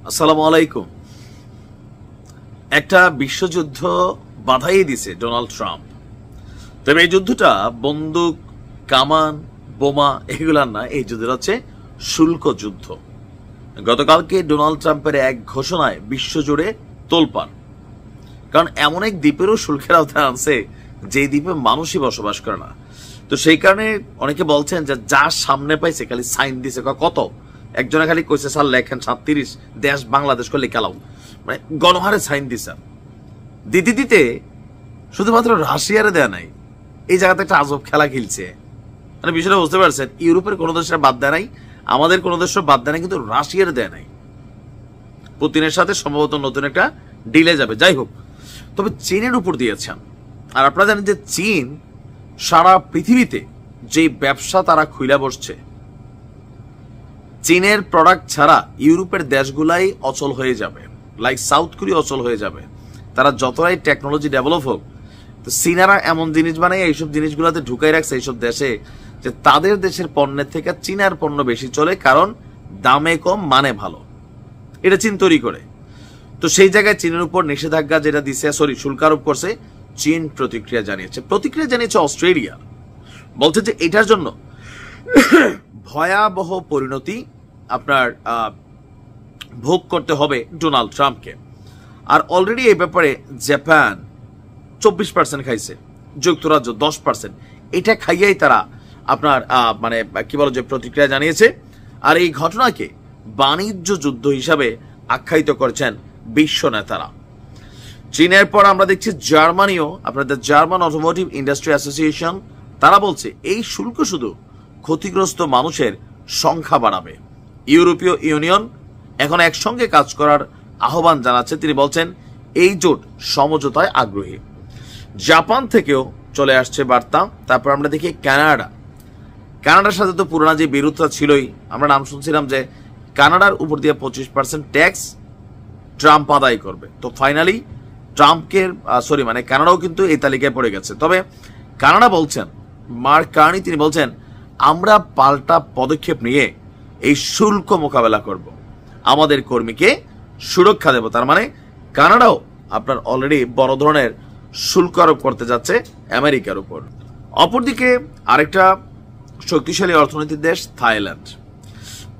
আসসালামু আলাইকুম। একটা বিশ্বযুদ্ধ বাধাই দিছে ডোনাল্ড ট্রাম্প। তবে এই যুদ্ধটা বন্দুক, কামান, বোমা এগুলার না, এই যুদ্ধটা হচ্ছে শুল্ক যুদ্ধ। গতকালকে ডোনাল্ড ট্রাম্পের এক ঘোষণায় বিশ্বজুড়ে তোলপাড়। কারণ এমন এক দ্বীপেরও শুল্কের আওতায় আনছে যে দ্বীপে মানুষই বসবাস করে না। তো সেই কারণে অনেকে বলছেন যে যা সামনে পাইছে খালি সাইন দিছে। কত একজনে খালি কইছে স্যার লেখেন 37 দেশ বাংলাদেশ করলে কেলাও, মানে গণহারে সাইন দিছে। দিতে শুধুমাত্র রাশিয়ারে দেয়া নাই, এই জায়গাতে একটা আজব খেলা খেলছে। মানে বিষয়টা বুঝতে পারছেন, ইউরোপের কোনো দেশের বাদ দেয় নাই, আমাদের কোনো দেশের বাদ দেয় নাই, কিন্তু রাশিয়ার দেয় নাই। পুতিনের সাথে সম্ভবত নতুন একটা ডিলে যাবে। যাই হোক, তবে চীনের উপর দিয়েছেন। আর আপনারা জানেন যে চীন সারা পৃথিবীতে যে ব্যবসা তারা খুইলা বসছে, চীনের প্রোডাক্ট ছাড়া ইউরোপের দেশগুলাই অচল হয়ে যাবে, লাইক সাউথ কোরিয়া অচল হয়ে যাবে। তারা যতটাই টেকনোলজি ডেভেলপ হোক, তো চীনারা এমন জিনিস বানায় এইসব জিনিসগুলোতে ঢুকাই রাখছে এইসব দেশে যে তাদের দেশের পণ্যের থেকে চীনার পণ্য বেশি চলে, কারণ দামে কম মানে ভালো। এটা চীন তৈরি করে। তো সেই জায়গায় চীনের উপর নিষেধাজ্ঞা যেটা দিছে, শুল্ক আরোপ করছে, চীন প্রতিক্রিয়া জানিয়েছে অস্ট্রেলিয়া। বলছে যে এটার জন্য ভয়াবহ পরিণতি আপনার ভোগ করতে হবে ডোনাল্ড ট্রাম্পকে। আর অলরেডি এই ব্যাপারে জাপান 24% খাইছে, যুক্তরাজ্য 10%। এটা খাইয়াই তারা আপনার মানে কি বলো যে প্রতিক্রিয়া জানিয়েছে। আর এই ঘটনাকে বাণিজ্য যুদ্ধ হিসাবে আখ্যায়িত করছেন বিশ্ব নেতারা। চীনের পর আমরা দেখছি জার্মানিও, আপনাদের জার্মান অটোমোটিভ ইন্ডাস্ট্রি অ্যাসোসিয়েশন, তারা বলছে এই শুল্ক শুধু ক্ষতিগ্রস্ত মানুষের সংখ্যা বাড়াবে। ইউরোপীয় ইউনিয়ন এখন একসঙ্গে কাজ করার আহ্বান জানাচ্ছে। তিনি বলছেন এই জোট সমঝোতায় আগ্রহী। জাপান থেকেও চলে আসছে বার্তা। তারপর আমরা দেখি কানাডার সাথে তো পুরোনো যে বিরোধটা ছিলই, আমরা নাম শুনছিলাম যে কানাডার উপর দিয়ে 25% ট্যাক্স ট্রাম্প আদায় করবে। তো ফাইনালি কানাডাও কিন্তু এই তালিকায় পড়ে গেছে। তবে কানাডা বলছেন, মার্ক কার্নি তিনি বলছেন আমরা পাল্টা পদক্ষেপ নিয়ে এই শুল্ক মোকাবেলা করব, আমাদের কর্মীকে সুরক্ষা দেব। তার মানে কানাডাও আপনার অলরেডি বড় ধরনের শুল্ক আরোপ করতে যাচ্ছে আমেরিকার উপর। অপরদিকে আরেকটা শক্তিশালী অর্থনৈতিক দেশ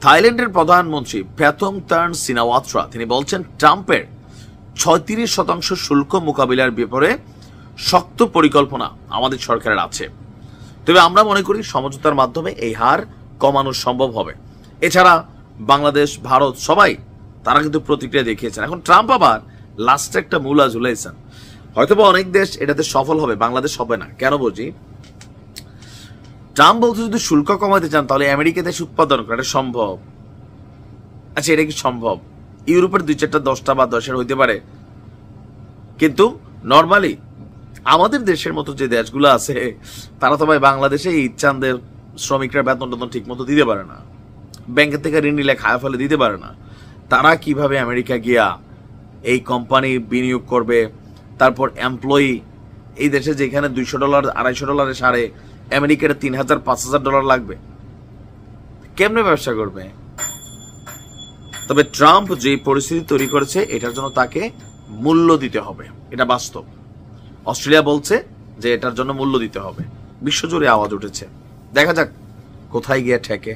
থাইল্যান্ডের প্রধানমন্ত্রী প্যাথংথার্ন সিনাওয়াত্রা তিনি বলছেন ট্রাম্পের 36% শুল্ক মোকাবিলার ব্যাপারে শক্ত পরিকল্পনা আমাদের সরকারের আছে। তবে আমরা মনে করি সমঝোতার মাধ্যমে এই হার কমানো সম্ভব হবে। এছাড়া বাংলাদেশ, ভারত সবাই তারা কিন্তু প্রতিক্রিয়া দেখিয়েছেন। এখন ট্রাম্প আবার লাস্টে একটা মূলা ঝুলাইছেন। হয়তোবা অনেক দেশ এটাতে সফল হবে, বাংলাদেশ হবে না। কেন বুঝি? ট্রাম্প বলতে যদি শুল্ক কমাতে চান তাহলে আমেরিকাতে উৎপাদন করা এটা সম্ভব। আচ্ছা, এটা কি সম্ভব? ইউরোপের 2-4টা 10টা বা 10-এর হইতে পারে, কিন্তু নর্মালি আমাদের দেশের মতো যে দেশগুলো আছে তারা তো ভাই বাংলাদেশে ইচ্ছানদের শ্রমিকরা বেতন ঠিক মতো দিতে পারে না, ব্যাংকের থেকে ঋণ নিলে খায়া ফেলে দিতে পারে না। তারা কিভাবে আমেরিকা গিয়া এই কোম্পানি বিনিয়োগ করবে? তারপর এমপ্লয়ি এই দেশে যেখানে $200 $250 সারে আমেরিকার $3000-5000 লাগবে, কেমনে ব্যবসা করবে? তবে ট্রাম্প যে পরিস্থিতি তৈরি করেছে এটার জন্য তাকে মূল্য দিতে হবে, এটা বাস্তব। অস্ট্রেলিয়া বলছে যে এটার জন্য মূল্য দিতে হবে। বিশ্বজুড়ে আওয়াজ উঠেছে, দেখা যাক কোথায় গিয়ে ঠেকে।